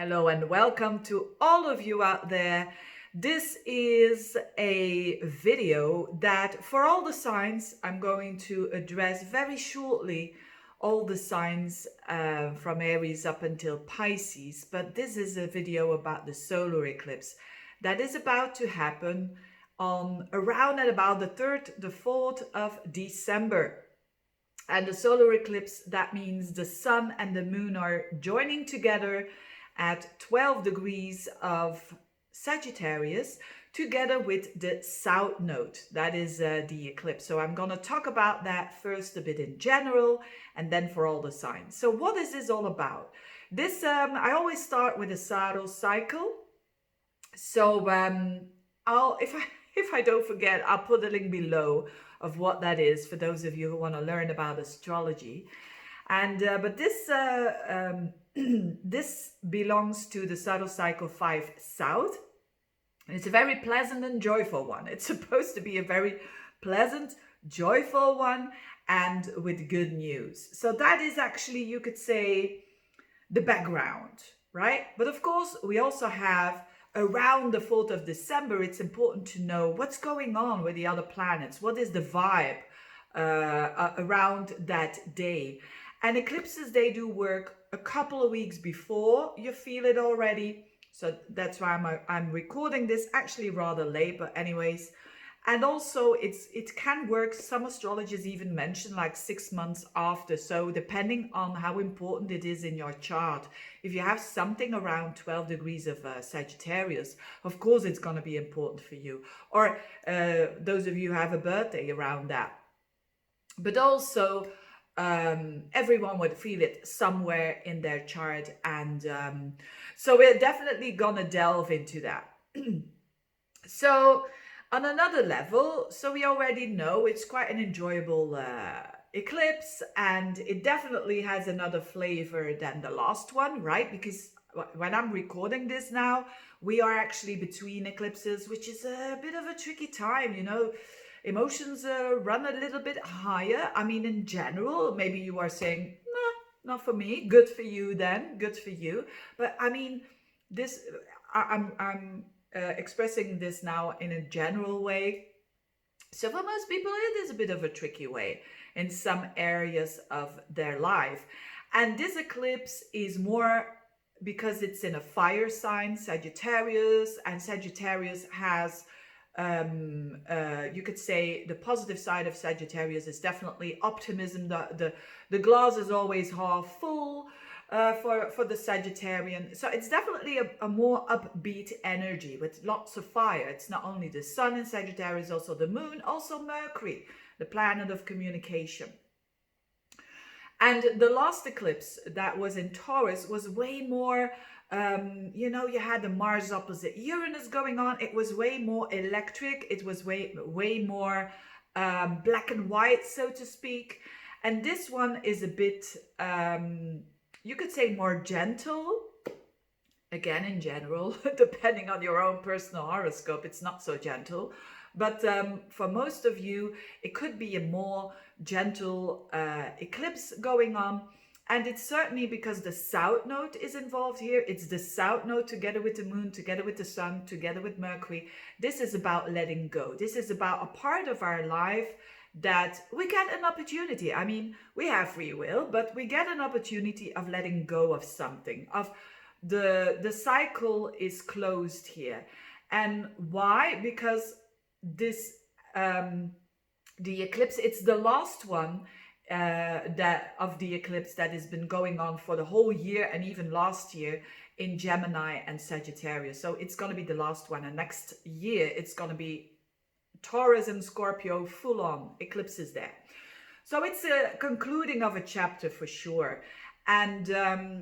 Hello and welcome to all of you out there. This is a video that for all the signs, I'm going to address very shortly all the signs from Aries up until Pisces. But this is a video about the solar eclipse that is about to happen on around and about the 3rd, the 4th of December. And the solar eclipse, that means the sun and the moon are joining together at 12 degrees of Sagittarius, together with the south node. That is the eclipse. So I'm going to talk about that first a bit in general, and then for all the signs. So what is this all about? This, I always start with a saddle cycle. So if I don't forget, I'll put a link below of what that is for those of you who want to learn about astrology. And but this belongs to the saddle cycle 5 South. And it's a very pleasant and joyful one. It's supposed to be a very pleasant, joyful one, and with good news. So that is actually, you could say, the background, right? But of course, we also have around the 4th of December, it's important to know what's going on with the other planets. What is the vibe around that day? And eclipses, they do work a couple of weeks before you feel it already. So that's why I'm recording this actually rather late, but anyways. And also it can work, some astrologers even mention like 6 months after. So depending on how important it is in your chart, if you have something around 12 degrees of Sagittarius, of course it's going to be important for you. Or those of you who have a birthday around that. But also everyone would feel it somewhere in their chart. And so we're definitely going to delve into that. So on another level, so we already know it's quite an enjoyable eclipse, and it definitely has another flavor than the last one, right? Because when I'm recording this now, we are actually between eclipses, which is a bit of a tricky time, you know. Emotions run a little bit higher. I mean, in general, maybe you are saying, no, not for me. Good for you then, good for you. But I mean, this, I'm expressing this now in a general way. So for most people, it is a bit of a tricky way in some areas of their life. And this eclipse is more because it's in a fire sign, Sagittarius, and Sagittarius has, you could say, the positive side of Sagittarius is definitely optimism. The glass is always half full. For the Sagittarian. So it's definitely a more upbeat energy with lots of fire. It's not only the sun in Sagittarius, also the moon, also Mercury, the planet of communication. And the last eclipse that was in Taurus was way more, you know, you had the Mars opposite Uranus going on. It was way more electric. It was way more black and white, so to speak. And this one is a bit... you could say more gentle. Again, in general, depending on your own personal horoscope, it's not so gentle. But for most of you, it could be a more gentle eclipse going on. And it's certainly because the south node is involved here. It's the south node together with the moon, together with the sun, together with Mercury. This is about letting go. This is about a part of our life that we get an opportunity. I mean, we have free will, but we get an opportunity of letting go of something, of the cycle is closed here. And why? Because this the eclipse, it's the last one that of the eclipse that has been going on for the whole year and even last year in Gemini and Sagittarius. So it's going to be the last one, and next year it's going to be Taurus and Scorpio, full on eclipses there. So it's a concluding of a chapter for sure. And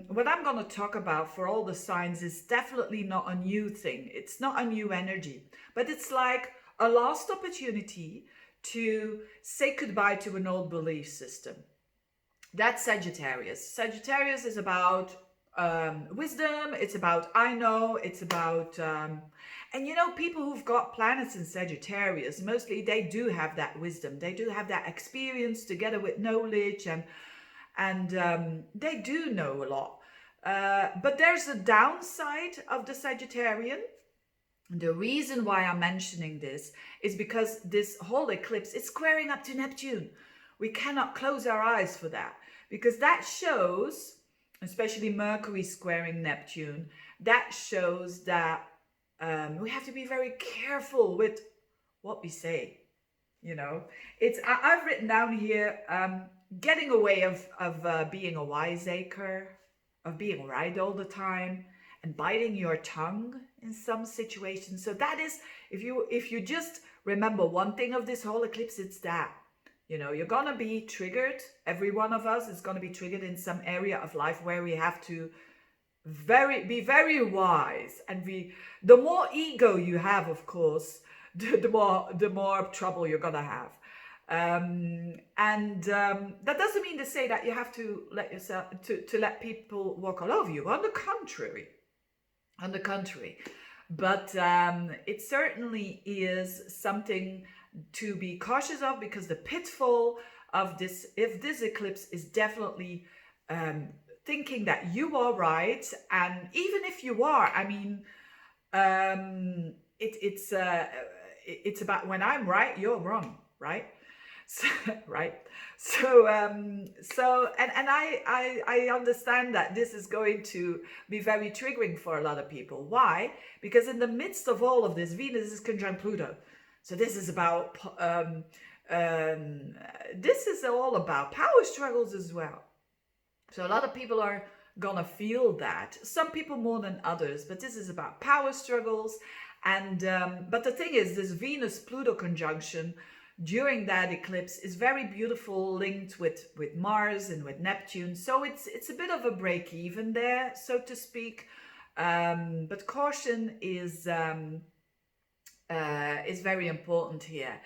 what I'm going to talk about for all the signs is definitely not a new thing. It's not a new energy, but it's like a last opportunity to say goodbye to an old belief system. That's Sagittarius. Sagittarius is about wisdom. It's about I know. It's about... and you know, people who've got planets in Sagittarius, mostly they do have that wisdom. They do have that experience together with knowledge, and they do know a lot. But there's a downside of the Sagittarian. The reason why I'm mentioning this is because this whole eclipse is squaring up to Neptune. We cannot close our eyes for that, because that shows, especially Mercury squaring Neptune, that shows that we have to be very careful with what we say. You know, I've written down here, getting away of being a wiseacre, of being right all the time, and biting your tongue in some situations. So that is, if you just remember one thing of this whole eclipse, it's that, you know, you're gonna be triggered. Every one of us is gonna be triggered in some area of life where we have to be very wise. And the more ego you have, of course, the more trouble you're gonna have. That doesn't mean to say that you have to let yourself to let people walk all over you. On the contrary, but it certainly is something to be cautious of, because the pitfall of this, if this eclipse, is definitely thinking that you are right. And even if you are, I mean, it's about, when I'm right, you're wrong, right? So, right. So I understand that this is going to be very triggering for a lot of people. Why? Because in the midst of all of this, Venus is conjunct Pluto. So this is about this is all about power struggles as well. So a lot of people are gonna feel that. Some people more than others, but this is about power struggles. And but the thing is, this Venus-Pluto conjunction during that eclipse is very beautiful, linked with Mars and with Neptune. So it's a bit of a break even there, so to speak. But caution is very important here.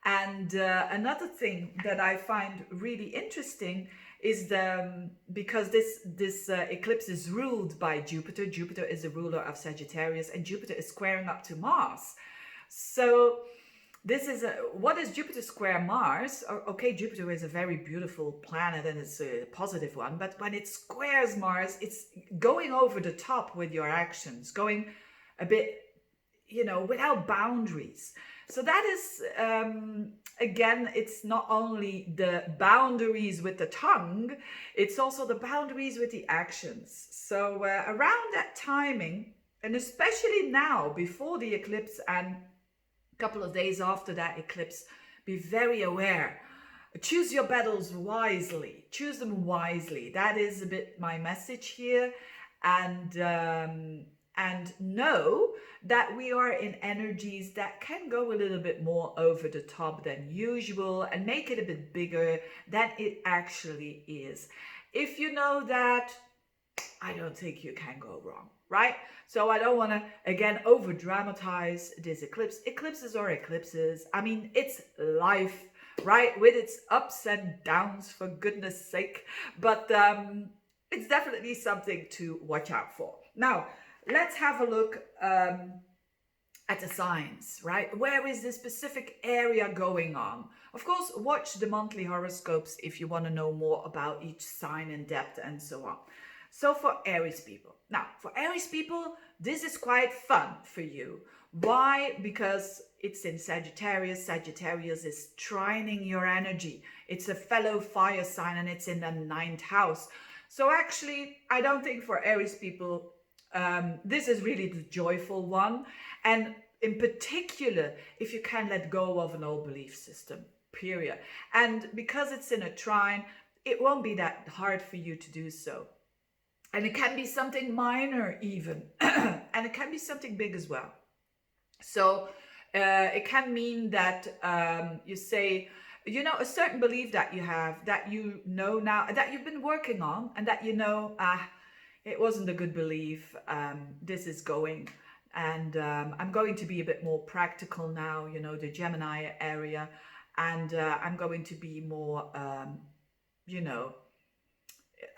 And another thing that I find really interesting is because this eclipse is ruled by Jupiter. Jupiter is the ruler of Sagittarius, and Jupiter is squaring up to Mars. So this is what is Jupiter square Mars? Okay, Jupiter is a very beautiful planet and it's a positive one, but when it squares Mars, it's going over the top with your actions, going a bit, you know, without boundaries. So that is, again, it's not only the boundaries with the tongue, it's also the boundaries with the actions. So around that timing, and especially now, before the eclipse and a couple of days after that eclipse, be very aware. Choose your battles wisely. Choose them wisely. That is a bit my message here. And know that we are in energies that can go a little bit more over the top than usual and make it a bit bigger than it actually is. If you know that, I don't think you can go wrong, right? So I don't want to, again, over dramatize this eclipse. Eclipses are eclipses. I mean, it's life, right? With its ups and downs, for goodness sake. But it's definitely something to watch out for. Now, let's have a look at the signs, right? Where is this specific area going on? Of course, watch the monthly horoscopes if you want to know more about each sign in depth and so on. So for Aries people. Now, for Aries people, this is quite fun for you. Why? Because it's in Sagittarius. Sagittarius is trining your energy. It's a fellow fire sign and it's in the 9th house. So actually, I don't think for Aries people, this is really the joyful one. And in particular, if you can let go of an old belief system, period. And because it's in a trine, it won't be that hard for you to do so. And it can be something minor even, and it can be something big as well. So it can mean that you say, you know, a certain belief that you have, that you know now, that you've been working on, and that you know, it wasn't a good belief, this is going, and I'm going to be a bit more practical now, you know, the Gemini area, and I'm going to be more, you know,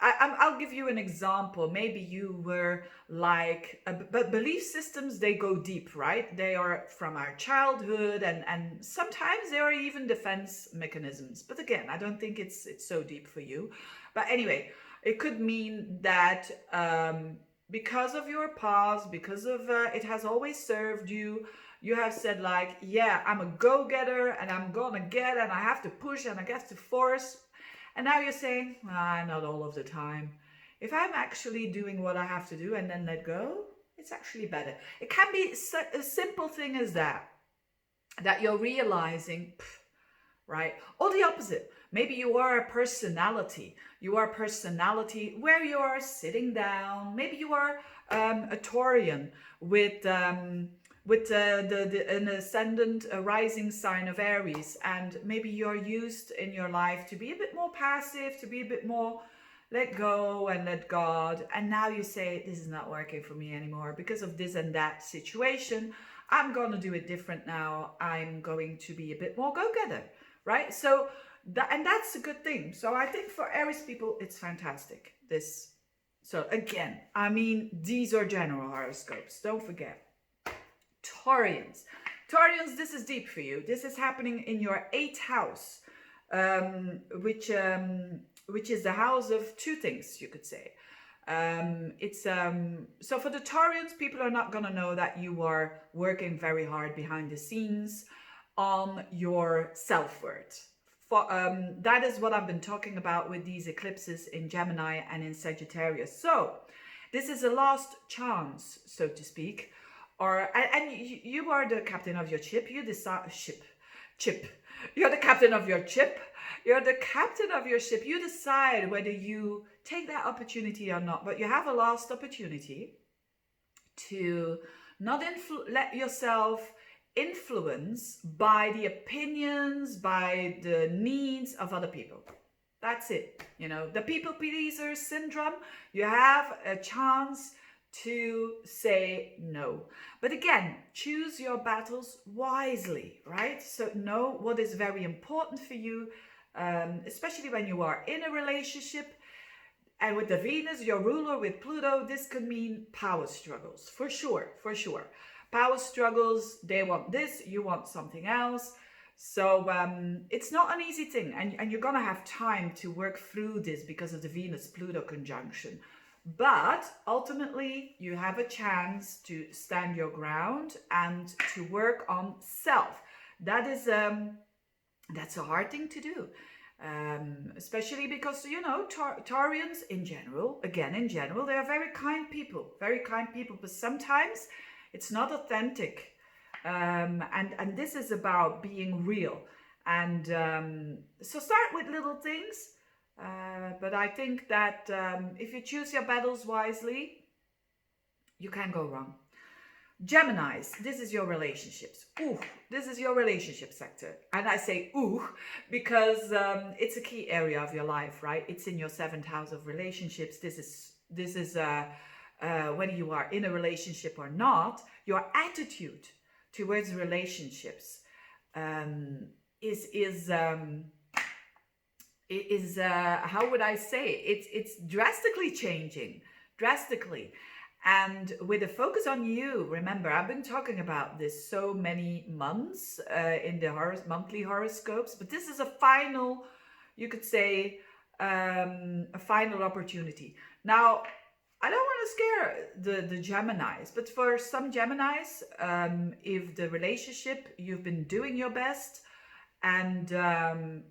I'll give you an example. Maybe you were like, but belief systems, they go deep, right? They are from our childhood, and sometimes they are even defense mechanisms. But again, I don't think it's so deep for you. But anyway, It could mean that because of your past, because of it has always served you, you have said like, yeah, I'm a go-getter and I'm gonna get and I have to push and I have to force. And now you're saying, not all of the time. If I'm actually doing what I have to do and then let go, it's actually better. It can be a simple thing as that you're realizing, right? Or the opposite. Maybe you are a personality. You are a personality where you are sitting down. Maybe you are a Taurian with an ascendant, a rising sign of Aries, and maybe you're used in your life to be a bit more passive, to be a bit more let go and let God. And now you say, this is not working for me anymore because of this and that situation. I'm going to do it different now. I'm going to be a bit more go-getter, right? So, and that's a good thing. So I think for Aries people, it's fantastic. So again, I mean, these are general horoscopes. Don't forget. Taurians, this is deep for you. This is happening in your 8th house, which is the house of two things, you could say. So for the Taurians, people are not going to know that you are working very hard behind the scenes on your self-worth. That is what I've been talking about with these eclipses in Gemini and in Sagittarius. So this is a last chance, so to speak. And you are the captain of your ship. You decide You're the captain of your ship. You're the captain of your ship. You decide whether you take that opportunity or not. But you have a last opportunity to not let yourself influence by the opinions, by the needs of other people. That's it. You know, the people pleaser syndrome. You have a chance to say no. But again, choose your battles wisely, right? So know what is very important for you, especially when you are in a relationship. And with the Venus, your ruler, with Pluto, this could mean power struggles, for sure. Power struggles, they want this, you want something else. So it's not an easy thing. And you're going to have time to work through this because of the Venus-Pluto conjunction. But ultimately, you have a chance to stand your ground and to work on self. That's a hard thing to do, especially because, you know, Taurians in general, they are very kind people, but sometimes it's not authentic. And this is about being real. And so start with little things. But I think that if you choose your battles wisely, you can't go wrong. Geminis, this is your relationships. This is your relationship sector. And I say because it's a key area of your life, right? It's in your 7th house of relationships. This is whether you are in a relationship or not, your attitude towards relationships is how would I say, it's drastically changing, and with a focus on you. Remember, I've been talking about this so many months in the monthly horoscopes, but this is a final, you could say, a final opportunity. Now, I don't want to scare the Geminis, but for some Geminis, if the relationship, you've been doing your best, and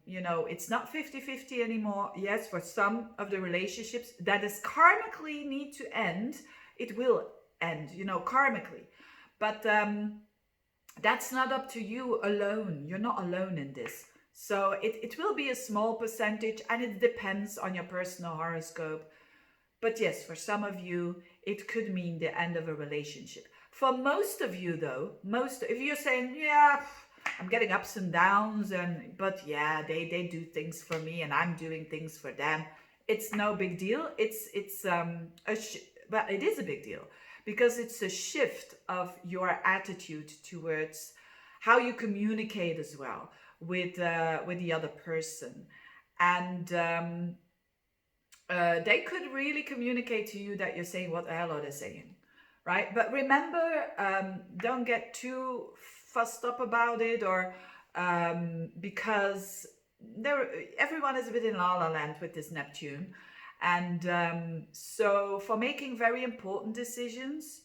you know, it's not 50-50 anymore. Yes, for some of the relationships that is karmically need to end, it will end, you know, karmically. But that's not up to you alone. You're not alone in this. So it will be a small percentage, and it depends on your personal horoscope. But yes, for some of you, it could mean the end of a relationship. For most of you though, if you're saying, yeah, I'm getting ups and downs, but yeah, they do things for me and I'm doing things for them, it's no big deal. But it is a big deal because it's a shift of your attitude towards how you communicate as well with the other person. And they could really communicate to you that you're saying, what the hell are they saying, right? But remember, don't get too fussed up about it, or because everyone is a bit in la la land with this Neptune. And so for making very important decisions,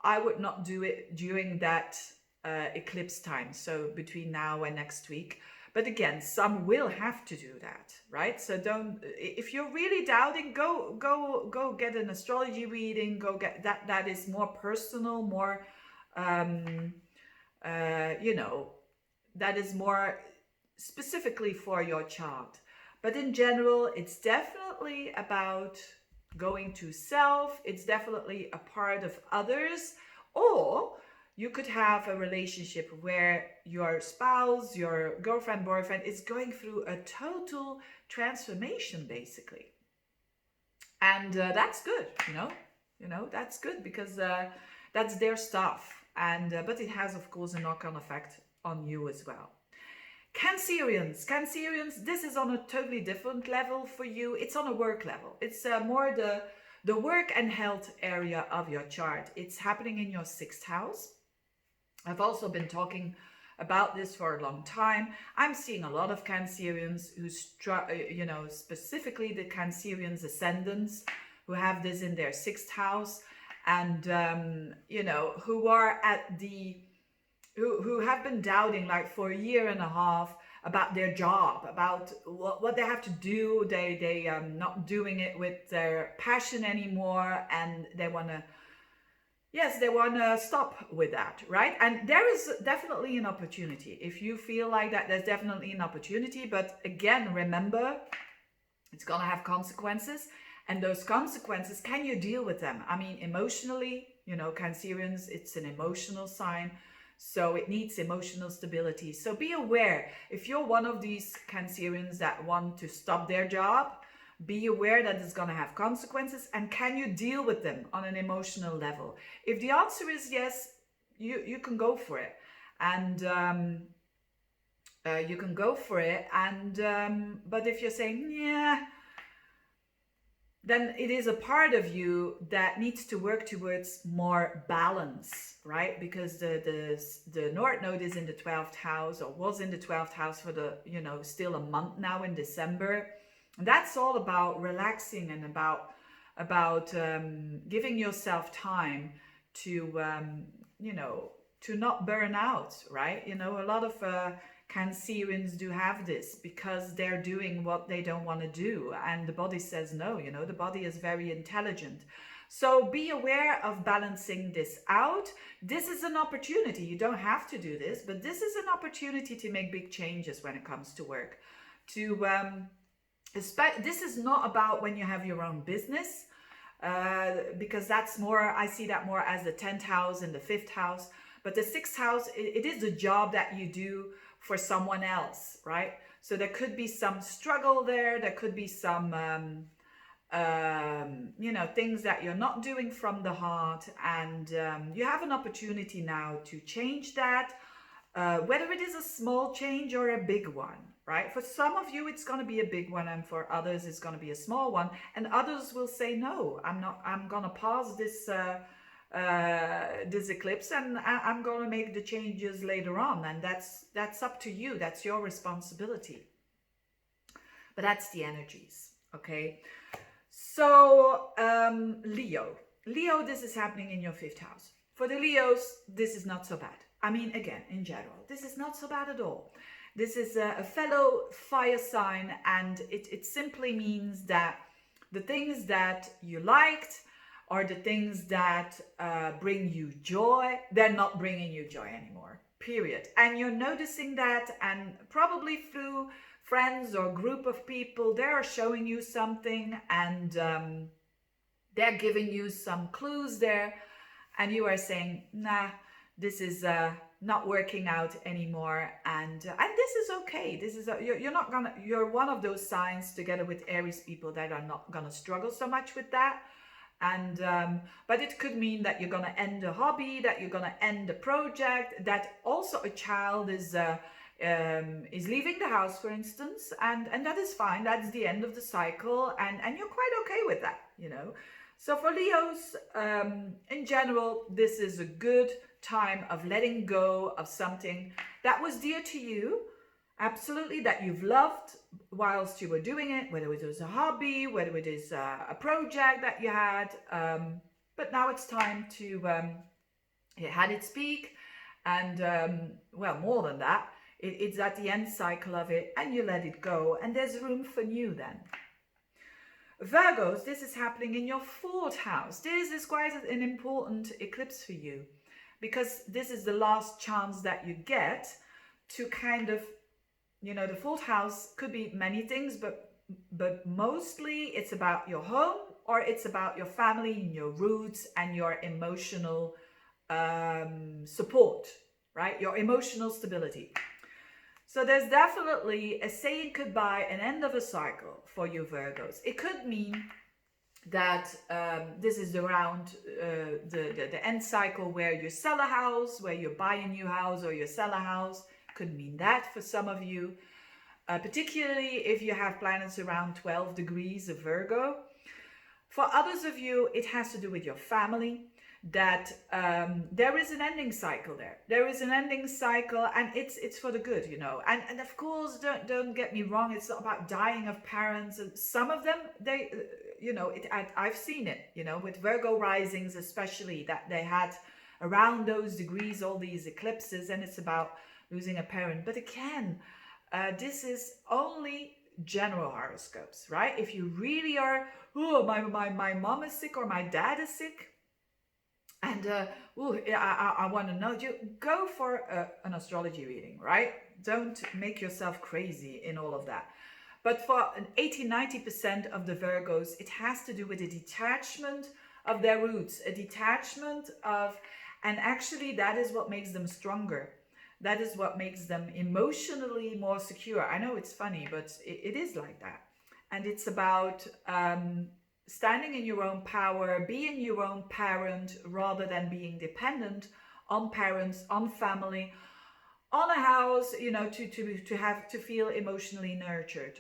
I would not do it during that eclipse time, so between now and next week. But again, some will have to do that, right? So don't, if you're really doubting, go get an astrology reading, go get that. That is more personal, more, you know, that is more specifically for your chart. But in general, it's definitely about going to self. It's definitely a part of others. Or you could have a relationship where your spouse, your girlfriend, boyfriend is going through a total transformation, basically. And that's good, that's good because that's their stuff. And but it has, of course, a knock-on effect on you as well. Cancerians, this is on a totally different level for you. It's on a work level. It's more the work and health area of your chart. It's happening in your 6th house. I've also been talking about this for a long time. I'm seeing a lot of Cancerians who, specifically the Cancerians ascendants who have this in their 6th house, and who are at the who have been doubting like for a year and a half about their job, about what they have to do. They not doing it with their passion anymore, and they want to stop with that, right? And there is definitely an opportunity. If you feel like that, there's definitely an opportunity. But again, remember, it's gonna have consequences, and those consequences, can you deal with them? I mean, emotionally, Cancerians, it's an emotional sign. So it needs emotional stability. So be aware, if you're one of these Cancerians that want to stop their job, be aware that it's going to have consequences, and can you deal with them on an emotional level? If the answer is yes, you can go for it. And you can go for it. And but if you're saying, yeah, then it is a part of you that needs to work towards more balance, right? Because the North Node is in the 12th house, or was in the 12th house for the, still a month now in December. And that's all about relaxing and about giving yourself time to, to not burn out, right? A lot of Cancerians do have this because they're doing what they don't want to do, and the body says no. The body is very intelligent. So be aware of balancing this out. This is an opportunity. You don't have to do this, but this is an opportunity to make big changes when it comes to work. This is not about when you have your own business, because that's more, I see that more as the 10th house and the 5th house. But the 6th house, it is a job that you do for someone else, right? So there could be some struggle there. There could be some, things that you're not doing from the heart. And you have an opportunity now to change that, whether it is a small change or a big one, right? For some of you, it's going to be a big one. And for others, it's going to be a small one. And others will say, no, I'm going to pause this eclipse, and I'm going to make the changes later on, and that's up to you. That's your responsibility. But that's the energies, okay? So Leo, this is happening in your 5th house. For the Leos, this is not so bad. I mean, again, in general, this is not so bad at all. This is a fellow fire sign, and it simply means that the things that you liked, or the things that bring you joy, they're not bringing you joy anymore, period. And you're noticing that, and probably through friends or group of people, they are showing you something, and they're giving you some clues there, and you are saying, nah, this is not working out anymore, and this is okay. This is you're one of those signs, together with Aries people, that are not gonna struggle so much with that. And but it could mean that you're gonna end a hobby, that you're gonna end a project, that also a child is leaving the house, for instance, and that is fine. That's the end of the cycle, and you're quite okay with that, So for Leos, in general, this is a good time of letting go of something that was dear to you, absolutely, that you've loved whilst you were doing it, whether it was a hobby, whether it is a project that you had. But now it's time to it had its peak, and well, more than that, it's at the end cycle of it, and you let it go, and there's room for new then. Virgos, this is happening in your 4th house. This is quite an important eclipse for you, because this is the last chance that you get to kind of, you know, the 4th house could be many things, but mostly it's about your home, or it's about your family and your roots and your emotional support, right? Your emotional stability. So there's definitely a saying goodbye, an end of a cycle for you Virgos. It could mean that this is around the end cycle where you sell a house, where you buy a new house, or you sell a house. Could mean that for some of you, particularly if you have planets around 12 degrees of Virgo. For others of you, it has to do with your family, that there is an ending cycle there. There is an ending cycle, and it's for the good, you know. And of course, don't get me wrong, it's not about dying of parents. And some of them, they, you know, I've seen it, you know, with Virgo risings especially, that they had around those degrees all these eclipses, and it's about losing a parent. But again, this is only general horoscopes, right? If you really are, oh, my mom is sick or my dad is sick, and I want to know, you go for an astrology reading, right? Don't make yourself crazy in all of that. But for an 80-90% of the Virgos, it has to do with a detachment of their roots, a detachment of, and actually that is what makes them stronger. That is what makes them emotionally more secure. I know it's funny, but it is like that. And it's about standing in your own power, being your own parent, rather than being dependent on parents, on family, on a house, you know, to have to feel emotionally nurtured.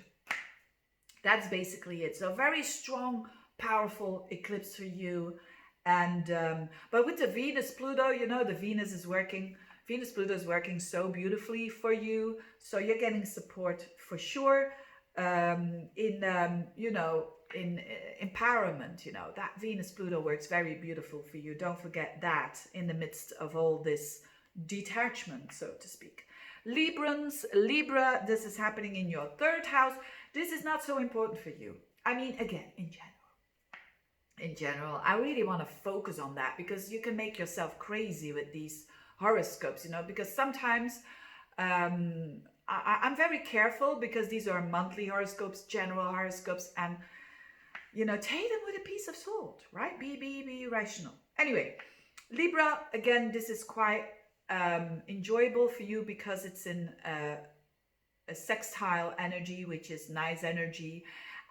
That's basically it. So very strong, powerful eclipse for you. And but with the Venus Pluto, you know, the Venus Pluto is working so beautifully for you. So you're getting support for sure you know, in empowerment. You know, that Venus Pluto works very beautiful for you. Don't forget that in the midst of all this detachment, so to speak. Libra, this is happening in your 3rd house. This is not so important for you. I mean, again, in general, I really want to focus on that, because you can make yourself crazy with these horoscopes, you know, because sometimes I'm very careful, because these are monthly horoscopes, general horoscopes, and, you know, take them with a piece of salt, right? Be rational. Anyway, Libra, again, this is quite enjoyable for you, because it's in a sextile energy, which is nice energy,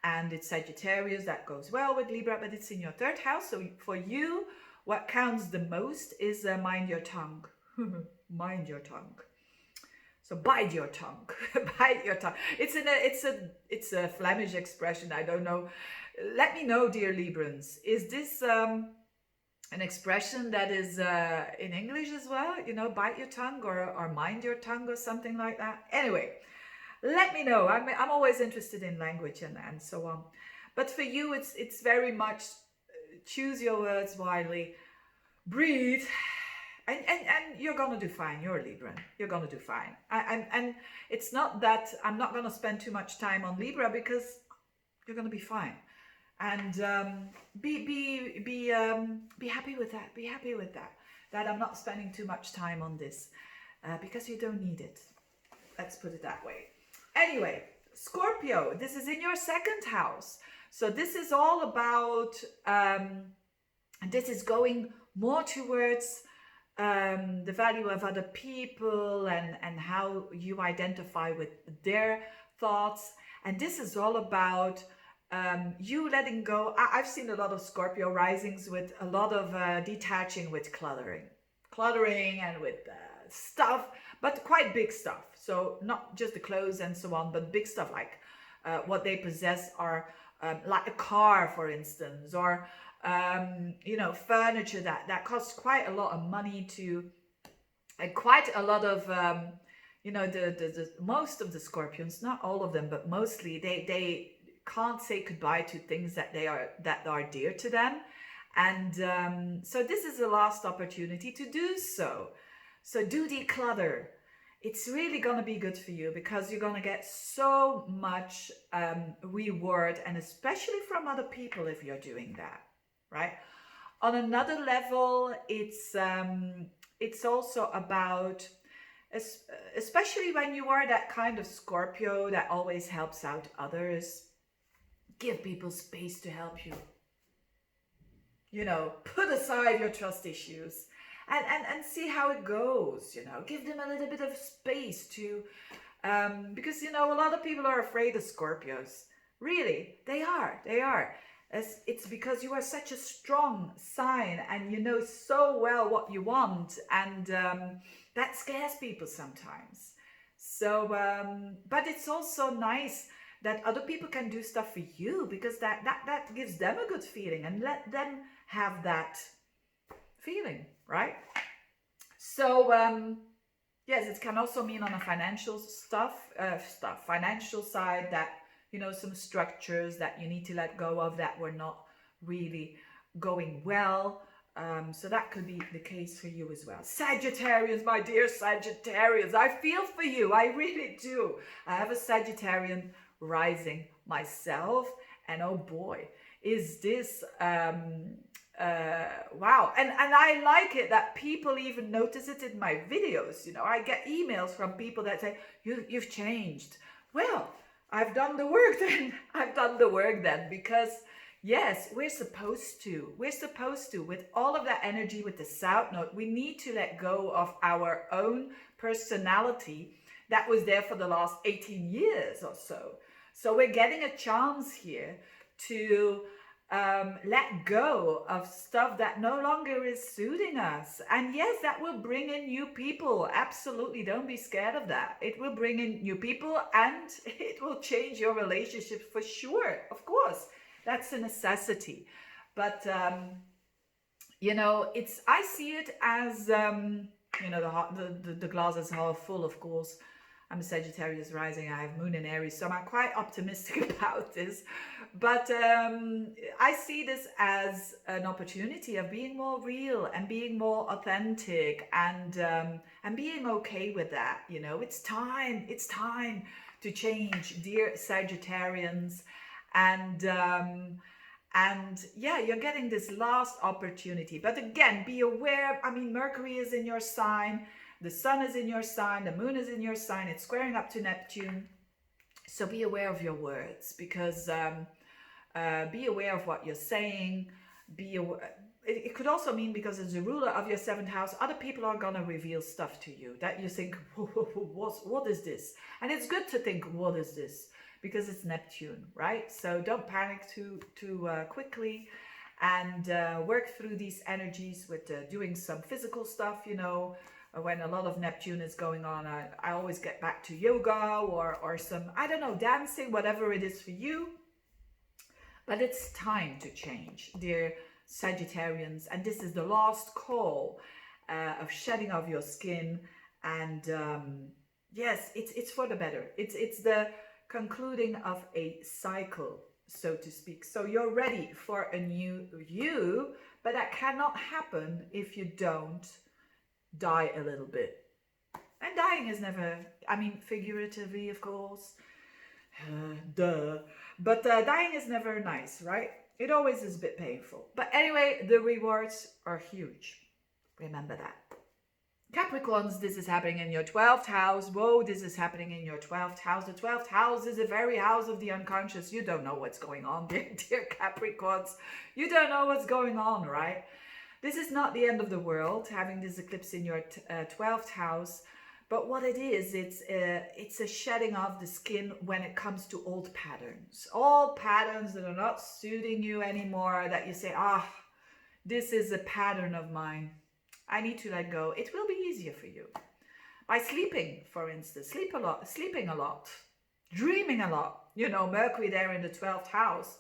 and it's Sagittarius. That goes well with Libra, but it's in your 3rd house. So for you, what counts the most is mind your tongue. Mind your tongue. So bite your tongue. Bite your tongue. It's a Flemish expression. I don't know. Let me know, dear Librans. Is this an expression that is in English as well? You know, bite your tongue, or mind your tongue, or something like that. Anyway, let me know. I'm always interested in language and so on. But for you, it's very much choose your words wisely, breathe, and you're gonna do fine. You're a Libra. You're gonna do fine. And it's not that I'm not gonna spend too much time on Libra, because you're gonna be fine. And be happy with that. Be happy with that. That I'm not spending too much time on this, because you don't need it. Let's put it that way. Anyway, Scorpio, this is in your 2nd house. So this is all about, this is going more towards the value of other people, and how you identify with their thoughts. And this is all about you letting go. I've seen a lot of Scorpio risings with a lot of detaching with cluttering and with stuff, but quite big stuff. So not just the clothes and so on, but big stuff like what they possess are like a car, for instance, or you know, furniture that costs quite a lot of money to, and quite a lot of you know, the most of the Scorpions, not all of them, but mostly they can't say goodbye to things that are dear to them. And so this is the last opportunity to do so. So do declutter. It's really going to be good for you because you're going to get so much reward, and especially from other people if you're doing that, right? On another level, it's also about, especially when you are that kind of Scorpio that always helps out others, give people space to help you. You know, put aside your trust issues and see how it goes, you know. Give them a little bit of space to, because, you know, a lot of people are afraid of Scorpios. Really, they are. It's because you are such a strong sign and you know so well what you want, and that scares people sometimes. So, but it's also nice that other people can do stuff for you, because that gives them a good feeling, and let them have that feeling, right? So yes, it can also mean on a financial financial side, that, you know, some structures that you need to let go of that were not really going well. So that could be the case for you as well. Sagittarius, my dear Sagittarius, I feel for you. I really do. I have a Sagittarian rising myself, and oh boy, is this wow. And I like it that people even notice it in my videos. You know, I get emails from people that say, you've changed. Well, I've done the work then. I've done the work then, because yes, we're supposed to. With all of that energy with the South Node, we need to let go of our own personality that was there for the last 18 years or so. So we're getting a chance here to let go of stuff that no longer is suiting us. And yes, that will bring in new people. Absolutely, don't be scared of that. It will bring in new people, and it will change your relationships for sure. Of course, that's a necessity. But you know, I see it as you know, the glass is half full, of course. I'm a Sagittarius rising, I have moon in Aries, so I'm quite optimistic about this. But I see this as an opportunity of being more real and being more authentic, and being okay with that. You know, it's time to change, dear Sagittarians. And yeah, you're getting this last opportunity. But again, be aware. I mean, Mercury is in your sign. The sun is in your sign, the moon is in your sign, it's squaring up to Neptune. So be aware of your words, because be aware of what you're saying. It could also mean, because it's the ruler of your 7th house, other people are going to reveal stuff to you that you think, what is this? And it's good to think, what is this? Because it's Neptune, right? So don't panic too quickly, and work through these energies with doing some physical stuff, you know. When a lot of Neptune is going on, I always get back to yoga or some, I don't know, dancing, whatever it is for you. But it's time to change, dear Sagittarians. And this is the last call of shedding of your skin. And yes, it's for the better. It's the concluding of a cycle, so to speak. So you're ready for a new you, but that cannot happen if you don't die a little bit. And dying is never, I mean, figuratively, of course, duh, but dying is never nice, right? It always is a bit painful. But anyway, the rewards are huge. Remember that. Capricorns, this is happening in your 12th house. Whoa, this is happening in your 12th house. The 12th house is the very house of the unconscious. You don't know what's going on, dear Capricorns. You don't know what's going on, right? This is not the end of the world, having this eclipse in your 12th house. But what it is, it's a shedding of the skin when it comes to old patterns. All patterns that are not suiting you anymore, that you say, this is a pattern of mine. I need to let go. It will be easier for you. By sleeping, for instance, sleeping a lot, dreaming a lot. You know, Mercury there in the 12th house.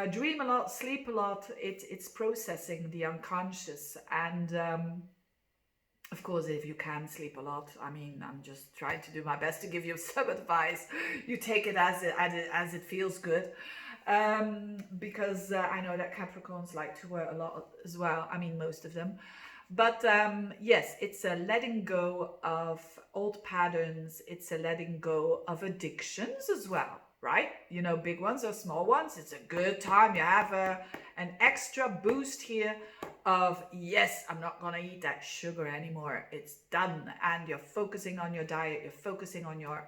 Dream a lot, sleep a lot. It's processing the unconscious, and Of course, if you can sleep a lot, I mean, I'm just trying to do my best to give you some advice. You take it as it feels good. Because I know that Capricorns like to work a lot as well. I mean, most of them. But yes, it's a letting go of old patterns. It's a letting go of addictions as well, right? You know, big ones or small ones. It's a good time. You have an extra boost here of, yes, I'm not going to eat that sugar anymore. It's done. And you're focusing on your diet. You're focusing on your,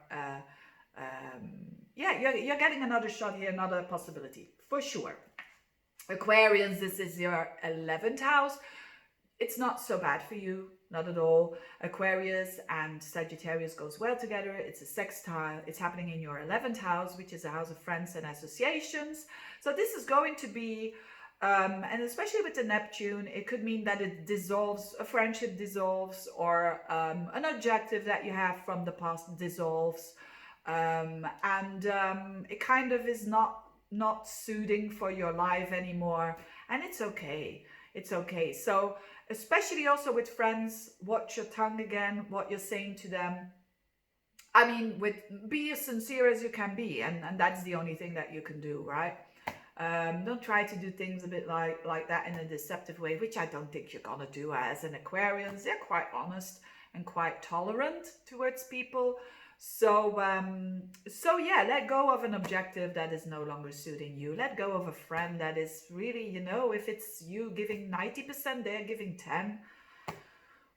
yeah, you're getting another shot here, another possibility for sure. Aquarians, this is your 11th house. It's not so bad for you, not at all. Aquarius and Sagittarius goes well together. It's a sextile. It's happening in your 11th house, which is a house of friends and associations. So this is going to be, and especially with the Neptune, it could mean that it dissolves, a friendship dissolves, or an objective that you have from the past dissolves. It kind of is not suiting for your life anymore, and it's okay. It's okay. So especially also with friends, watch your tongue again, what you're saying to them. I mean, be as sincere as you can be, and that's the only thing that you can do, right? Don't try to do things a bit like that in a deceptive way, which I don't think you're gonna do as an Aquarian. They're quite honest and quite tolerant towards people. So yeah, let go of an objective that is no longer suiting you. Let go of a friend that is really, you know, if it's you giving 90%, they're giving 10.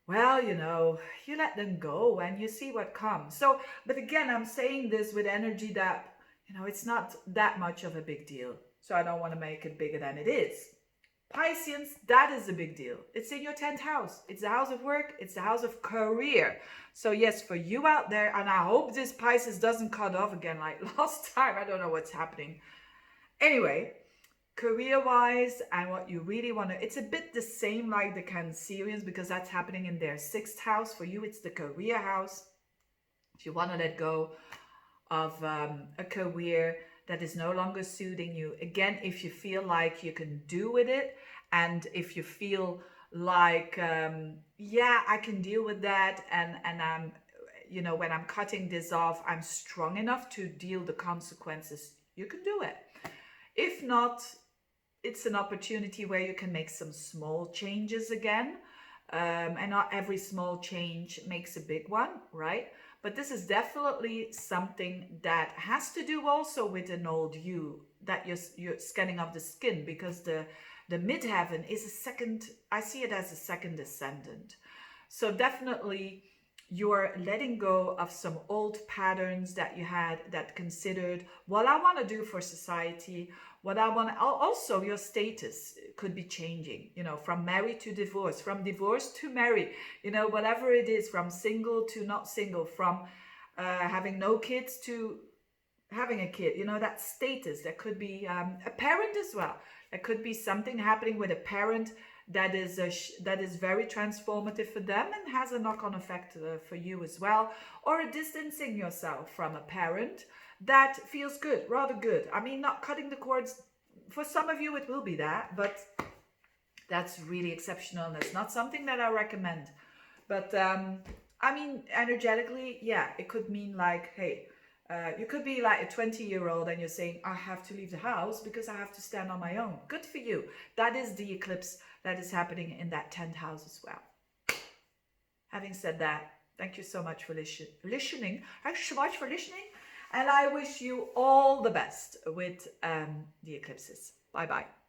Well, you know, you let them go and you see what comes. So, but again, I'm saying this with energy that, you know, it's not that much of a big deal. So I don't want to make it bigger than it is. Pisceans, that is a big deal. It's in your 10th house. It's the house of work. It's the house of career. So yes, for you out there, and I hope this Pisces doesn't cut off again like last time. I don't know what's happening. Anyway, career-wise and what you really want to, it's a bit the same like the Cancerians, because that's happening in their 6th house. For you, it's the career house. If you want to let go of a career that is no longer suiting you, again, if you feel like you can do with it, and if you feel like yeah, I can deal with that, and I'm, you know, when I'm cutting this off, I'm strong enough to deal the consequences, you can do it. If not, it's an opportunity where you can make some small changes again, and not every small change makes a big one, right? But this is definitely something that has to do also with an old you, that you're scanning of the skin, because the midheaven is a second, I see it as a second ascendant. So definitely you're letting go of some old patterns that you had that considered what I want to do for society, what I want to, also your status could be changing, you know, from married to divorce, from divorce to married, you know, whatever it is, from single to not single, from having no kids to having a kid, you know, that status. That could be a parent as well. There could be something happening with a parent that is very transformative for them and has a knock-on effect for you as well, or a distancing yourself from a parent that feels good, rather good. I mean, not cutting the cords. For some of you, it will be that, but that's really exceptional, and that's not something that I recommend. But I mean, energetically, yeah, it could mean like, hey, you could be like a 20-year-old and you're saying, I have to leave the house because I have to stand on my own. Good for you. That is the eclipse that is happening in that 10th house as well. Having said that, thank you so much for listening. Thanks so much for listening. And I wish you all the best with the eclipses. Bye-bye.